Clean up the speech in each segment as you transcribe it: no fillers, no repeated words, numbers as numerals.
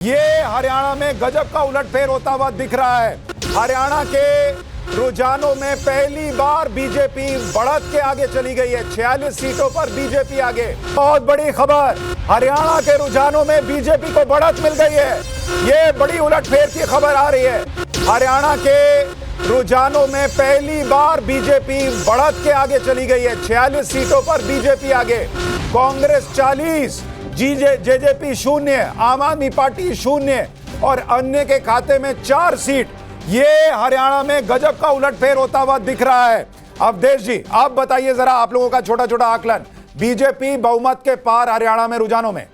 ये हरियाणा में गजब का उलटफेर होता हुआ दिख रहा है। हरियाणा के रुझानों में पहली बार बीजेपी बढ़त के आगे चली गई है। 46 सीटों पर बीजेपी आगे। बहुत बड़ी खबर, हरियाणा के रुझानों में बीजेपी को बढ़त मिल गई है। ये बड़ी उलटफेर की खबर आ रही है। हरियाणा के रुझानों में पहली बार बीजेपी बढ़त के आगे चली गई है। 46 सीटों पर बीजेपी आगे। कांग्रेस 40, जेजेपी 0, आम आदमी पार्टी 0 और अन्य के खाते में 4 सीट। ये हरियाणा में गजब का उलटफेर होता हुआ दिख रहा है। अवधेश जी, आप बताइए जरा, आप लोगों का छोटा छोटा आकलन। बीजेपी बहुमत के पार हरियाणा में रुझानों में।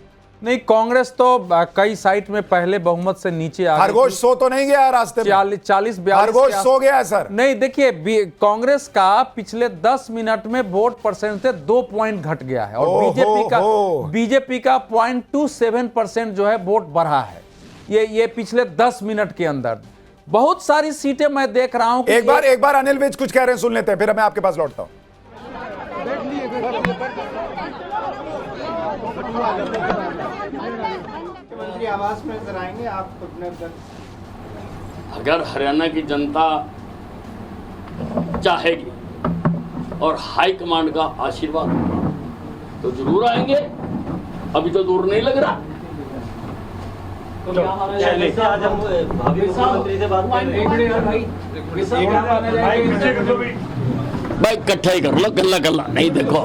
नहीं, कांग्रेस तो कई साइट में पहले बहुमत से नीचे आ गई। खरगोश सो तो नहीं गया रास्ते में? 40-42 खरगोश सो गया है सर। नहीं, देखिए, कांग्रेस का पिछले 10 मिनट में वोट परसेंट से 2 पॉइंट घट गया है और बीजेपी का 0.27% जो है वोट बढ़ा है। ये पिछले 10 मिनट के अंदर बहुत सारी सीटें मैं देख रहा हूं। एक बार अनिल विज कुछ कह रहे हैं, सुन लेते हैं, फिर मैं आपके पास लौटता हूं। मुख्यमंत्री आवास में नजर आएंगे आप अपने? अगर हरियाणा की जनता चाहेगी और हाईकमांड का आशीर्वाद होगा तो जरूर आएंगे। अभी तो दूर नहीं लग रहा। आज हम भावी मुख्यमंत्री से बात कर रहे हैं। भाई इकट्ठा ही कर लो, गल्ला गल्ला नहीं। देखो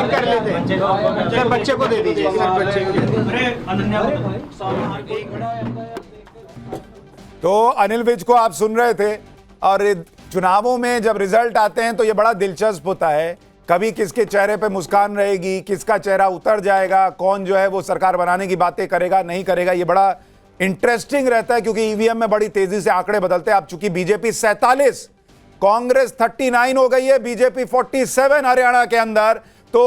कर लेते हैं, बच्चे को दे दीजिए। तो अनिल विज को आप सुन रहे थे। और चुनावों में जब रिजल्ट आते हैं तो ये बड़ा दिलचस्प होता है। कभी किसके चेहरे पे मुस्कान रहेगी, किसका चेहरा उतर जाएगा, कौन जो है वो सरकार बनाने की बातें करेगा, नहीं करेगा, ये बड़ा इंटरेस्टिंग रहता है क्योंकि ईवीएम में बड़ी तेजी से आंकड़े बदलते हैं। अब चूंकि बीजेपी 47, कांग्रेस 39 हो गई है, बीजेपी 47 हरियाणा के अंदर। तो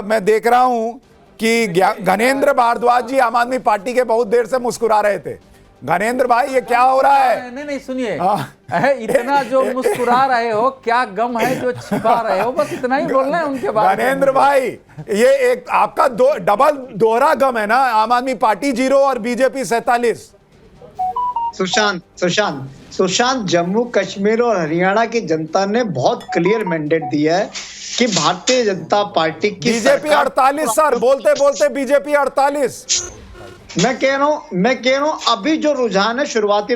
मैं देख रहा हूं कि गणेंद्र भारद्वाज जी आम आदमी पार्टी के बहुत देर से मुस्कुरा रहे थे। गणेंद्र भाई, ये क्या हो रहा है? नहीं, सुनिए, इतना जो मुस्कुरा रहे हो, क्या गम है जो छिपा रहे हो, बस इतना ही बोलना है उनके बारे में। गणेंद्र भाई, ये एक आपका डबल दोहरा गम है ना। आम आदमी पार्टी 0 और बीजेपी 47। सुशांत, जम्मू कश्मीर और हरियाणा की जनता ने बहुत क्लियर मैंडेट दिया है कि भारतीय जनता पार्टी की बीजेपी 48 सर, बोलते बोलते बीजेपी 48। मैं कह रहा हूं अभी जो रुझान है, शुरुआती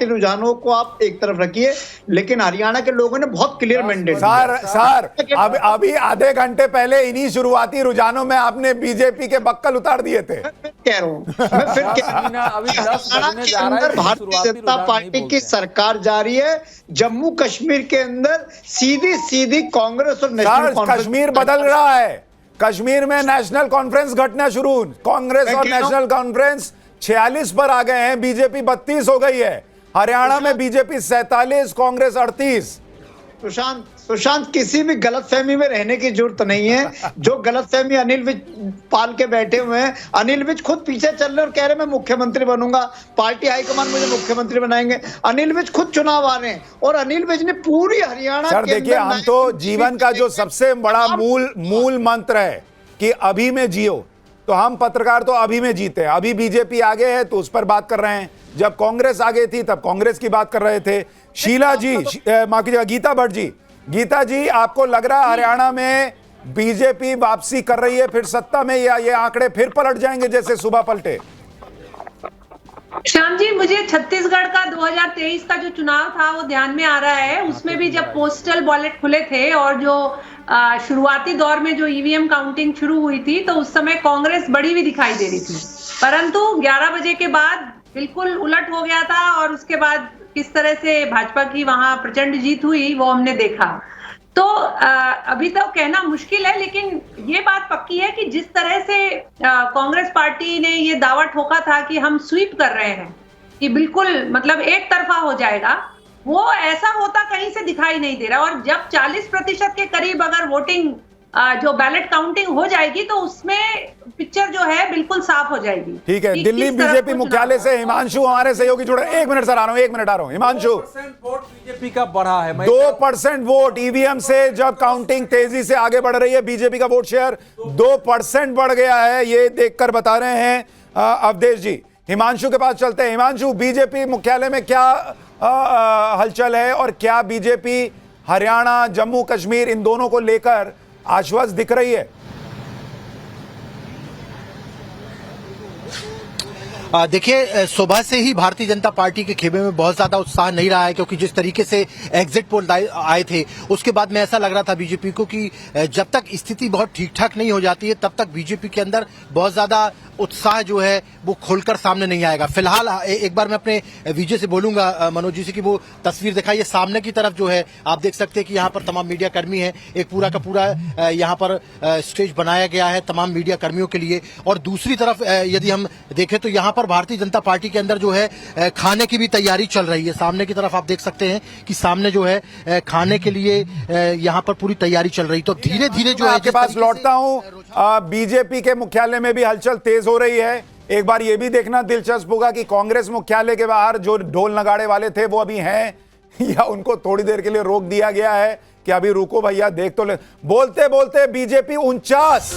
रुझानों को आप एक तरफ रखिए, लेकिन हरियाणा के लोगों ने बहुत क्लियर मैंडेट सर अभी आधे घंटे पहले इन्हीं शुरुआती रुझानों में आपने बीजेपी के बक्कल उतार दिए थे। कह रहा हूं मैं फिर भारतीय जनता पार्टी की सरकार जा रही है। जम्मू कश्मीर के अंदर सीधी कांग्रेस और नेशनल कॉन्फ्रेंस। कश्मीर बदल रहा है। कश्मीर में नेशनल कॉन्फ्रेंस घटना शुरू। कांग्रेस और नेशनल कॉन्फ्रेंस 46 पर आ गए हैं, बीजेपी 32 हो गई है। हरियाणा में बीजेपी 47, कांग्रेस 38। सुशांत, किसी भी गलतफहमी में रहने की जरूरत नहीं है। जो गलतफहमी अनिल विज पाल के बैठे हुए हैं, अनिल विज खुद पीछे चल रहे और कह रहे मैं मुख्यमंत्री बनूंगा, पार्टी हाईकमान मुझे मुख्यमंत्री बनाएंगे। अनिल विज खुद चुनाव आ रहे हैं और अनिल विज ने पूरी हरियाणा सर देखिए, हम तो जीवन का जो सबसे बड़ा मूल मंत्र है कि अभी में जियो, तो हम पत्रकार तो अभी में जीते हैं। अभी बीजेपी आगे है तो उस पर बात कर रहे हैं। जब कांग्रेस आगे थी तब कांग्रेस की बात कर रहे थे। शीला जी, माफ कीजिएगा, गीता भट्ट जी, गीता जी, आपको लग रहा है हरियाणा में बीजेपी वापसी कर रही है फिर सत्ता में, या ये आंकड़े फिर पलट जाएंगे जैसे सुबह पलटे? श्याम जी, मुझे छत्तीसगढ़ का 2023 का जो चुनाव था वो ध्यान में आ रहा है। उसमें भी जब पोस्टल बैलेट खुले थे और जो शुरुआती दौर में जो ईवीएम काउंटिंग शुरू हुई थी, तो उस समय कांग्रेस बड़ी हुई दिखाई दे रही थी, परंतु 11 बजे के बाद बिल्कुल उलट हो गया था और उसके बाद किस तरह से भाजपा की वहां प्रचंड जीत हुई वो हमने देखा। तो अभी तो कहना मुश्किल है, लेकिन ये बात पक्की है कि जिस तरह से कांग्रेस पार्टी ने ये दावा ठोका था कि हम स्वीप कर रहे हैं, कि बिल्कुल मतलब एक तरफा हो जाएगा, वो ऐसा होता कहीं से दिखाई नहीं दे रहा। और जब 40% के करीब अगर वोटिंग जो बैलेट काउंटिंग हो जाएगी तो उसमें पिक्चर जो है बिल्कुल साफ हो जाएगी। ठीक है, दिल्ली बीजेपी मुख्यालय से हिमांशु हमारे सहयोगी जुड़े। 1 मिनट सर, आ रहा हूं, 1 मिनट आ रहा हूं। हिमांशु, 2% वोट बीजेपी का बढ़ा है। 2% वोट ईवीएम से जब काउंटिंग तेजी से आगे बढ़ रही है, बीजेपी का वोट शेयर 2% बढ़ गया है, ये देखकर बता रहे हैं अवधेश जी। हिमांशु के पास चलते हैं। हिमांशु, बीजेपी मुख्यालय में क्या हलचल है और क्या बीजेपी हरियाणा, जम्मू कश्मीर इन दोनों को लेकर आश्वस्त दिख रही है? देखिए, सुबह से ही भारतीय जनता पार्टी के खेमे में बहुत ज्यादा उत्साह नहीं रहा है, क्योंकि जिस तरीके से एग्जिट पोल आए थे उसके बाद में ऐसा लग रहा था बीजेपी को कि जब तक स्थिति बहुत ठीक ठाक नहीं हो जाती है तब तक बीजेपी के अंदर बहुत ज्यादा उत्साह जो है वो खोलकर सामने नहीं आएगा। फिलहाल एक बार मैं अपने विजय से बोलूंगा, मनोज जी से, कि वो तस्वीर दिखाइए सामने की तरफ। जो है आप देख सकते हैं कि यहाँ पर तमाम मीडिया कर्मी हैं, एक पूरा का पूरा यहाँ पर स्टेज बनाया गया है तमाम मीडिया कर्मियों के लिए। और दूसरी तरफ यदि हम देखें तो यहाँ पर भारतीय जनता पार्टी के अंदर जो है खाने की भी तैयारी चल रही है। सामने की तरफ आप देख सकते हैं कि सामने जो है खाने के लिए यहाँ पर पूरी तैयारी चल रही। तो धीरे धीरे जो है, आपके पास लौटता हूँ, बीजेपी के मुख्यालय में भी हलचल तेज हो रही है। एक बार यह भी देखना दिलचस्प होगा कि कांग्रेस मुख्यालय के बाहर जो ढोल नगाड़े वाले थे वो अभी हैं या उनको थोड़ी देर के लिए रोक दिया गया है कि अभी रुको भैया, देख तो ले। बोलते बोलते बीजेपी 49,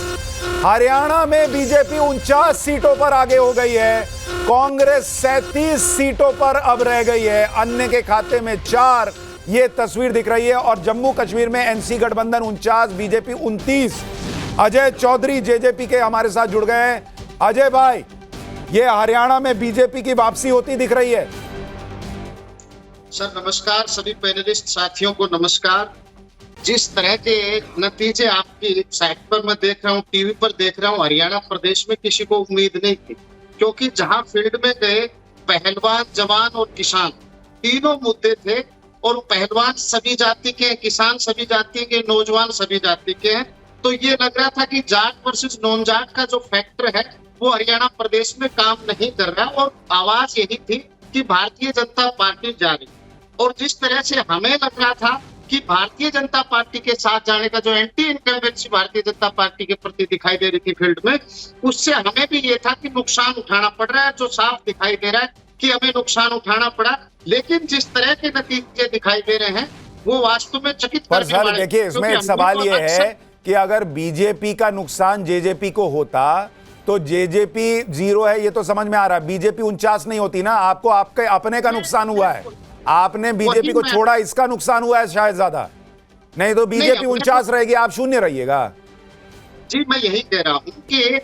हरियाणा में बीजेपी 49 सीटों पर आगे हो गई है, कांग्रेस 37 सीटों पर अब रह गई है, अन्य के खाते में 4, ये तस्वीर दिख रही है। और जम्मू कश्मीर में एनसी गठबंधन 49, बीजेपी 29। अजय चौधरी जेजेपी के हमारे साथ जुड़ गए हैं। अजय भाई, ये हरियाणा में बीजेपी की वापसी होती दिख रही है। सर नमस्कार, सभी पैनलिस्ट साथियों को नमस्कार। जिस तरह के नतीजे आपकी साइट पर मैं देख रहा हूँ, टीवी पर देख रहा हूँ, हरियाणा प्रदेश में किसी को उम्मीद नहीं थी, क्योंकि जहां फील्ड में गए पहलवान, जवान और किसान, तीनों मुद्दे थे। और पहलवान सभी जाति के, किसान सभी जाति के, नौजवान सभी जाति के हैं। तो ये लग रहा था कि जाट वर्सेस नॉन जाट का जो फैक्टर है वो हरियाणा प्रदेश में काम नहीं कर रहा। और आवाज यही थी कि भारतीय जनता पार्टी जा रही। और जिस तरह से हमें लग रहा था कि भारतीय जनता पार्टी के साथ जाने का जो anti incumbency Bharatiya Janata party के प्रति दिखाई दे रही थी फील्ड में, उससे हमें भी ये था कि नुकसान उठाना पड़ रहा है, जो साफ दिखाई दे रहा है कि हमें नुकसान उठाना पड़ा। लेकिन जिस तरह के नतीजे दिखाई दे रहे हैं वो वास्तव में चकित करने वाले। देखिए, इसमें एक सवाल ये है कि अगर बीजेपी का नुकसान जेजेपी को होता तो जेजेपी 0 है, ये तो समझ में आ रहा है। बीजेपी 49 नहीं होती ना, आपको आपके अपने का नुकसान हुआ है, आपने बीजेपी को छोड़ा, इसका नुकसान हुआ है शायद ज्यादा। नहीं तो बीजेपी 49 रहेगी, आप 0 रहिएगा। जी मैं यही कह रहा हूं कि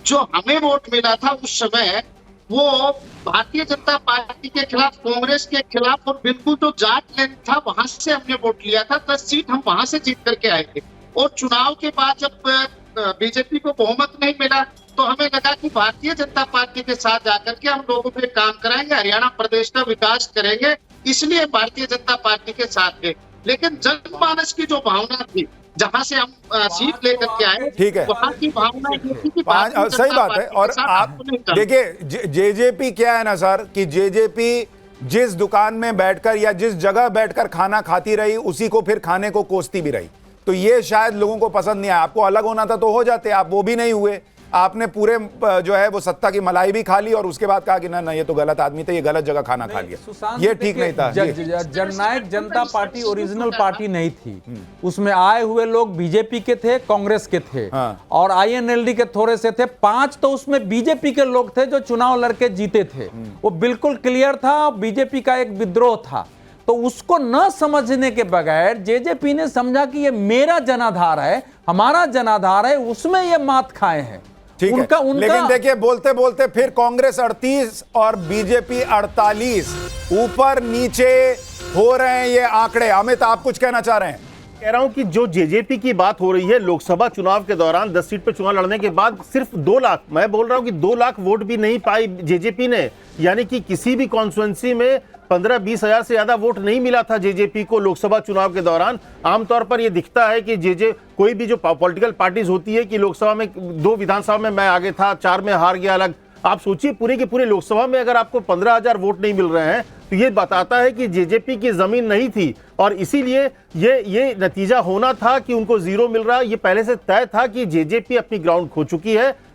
जो हमें वोट मिला था उस समय वो भारतीय जनता पार्टी के खिलाफ, कांग्रेस के खिलाफ, और बिल्कुल जो जाट लैंड था वहां से हमने वोट लिया था। 10 सीट हम वहां से जीत करके आए थे। और चुनाव के बाद जब बीजेपी को बहुमत नहीं मिला तो हमें लगा कि भारतीय जनता पार्टी के साथ जाकर के हम लोगों पे काम कराएंगे, हरियाणा प्रदेश का विकास करेंगे, इसलिए भारतीय जनता पार्टी के साथ थे। लेकिन जनमानस की जो भावना थी, जहां से हम सीट लेकर के आए, ठीक है, वहां की भावना ये थी कि सही बात है। और आप देखिए, जेजेपी क्या है ना सर, कि जेजेपी जिस दुकान में बैठकर या जिस जगह बैठकर खाना खाती रही उसी को फिर खाने को कोसती भी रही। तो ये शायद लोगों को पसंद नहीं आया। आपको अलग होना था तो हो जाते, आप वो भी नहीं हुए। आपने पूरे जो है वो सत्ता की मलाई भी खा ली और उसके बाद कहा कि ना ये तो गलत आदमी थे, ये गलत जगह खाना खा लिया, ये ठीक नहीं था। जननायक जनता पार्टी ओरिजिनल पार्टी नहीं थी, उसमें आए हुए लोग बीजेपी के थे, कांग्रेस के थे, और आईएनएलडी के थोड़े से थे। 5 तो उसमें बीजेपी के लोग थे जो चुनाव लड़के जीते थे। वो बिल्कुल क्लियर था, बीजेपी का एक विद्रोह था। तो उसको न समझने के बगैर जेजेपी ने समझा कि ये मेरा जनाधार है, हमारा जनाधार है, उसमें ये मात खाए हैं। ठीक है, लेकिन देखिए, बोलते बोलते फिर कांग्रेस 38 और बीजेपी 48, ऊपर नीचे हो रहे हैं ये आंकड़े। अमित, आप कुछ कहना चाह रहे हैं? कह रहा हूं कि जो जेजेपी की बात हो रही है, लोकसभा चुनाव के दौरान 10 सीट पर चुनाव लड़ने के बाद सिर्फ 2 लाख, मैं बोल रहा हूं कि 2 लाख वोट भी नहीं पाई जेजेपी ने। यानी कि किसी भी कॉन्स्टिट्यूएंसी में 15-20 हजार से ज्यादा वोट नहीं मिला था जेजेपी को लोकसभा चुनाव के दौरान। आमतौर पर यह दिखता है कि कोई भी जो पॉलिटिकल पार्टीज होती है कि लोकसभा में 2 विधानसभा में मैं आगे था, 4 में हार गया अलग। आप सोचिए पूरे के पूरे लोकसभा में अगर आपको 15,000 वोट नहीं मिल रहे हैं, तो ये बताता है कि जेजेपी की जमीन नहीं थी और इसीलिए ये नतीजा होना था कि उनको जीरो मिल रहा है। ये पहले से तय था कि जेजेपी अपनी ग्राउंड खो चुकी है,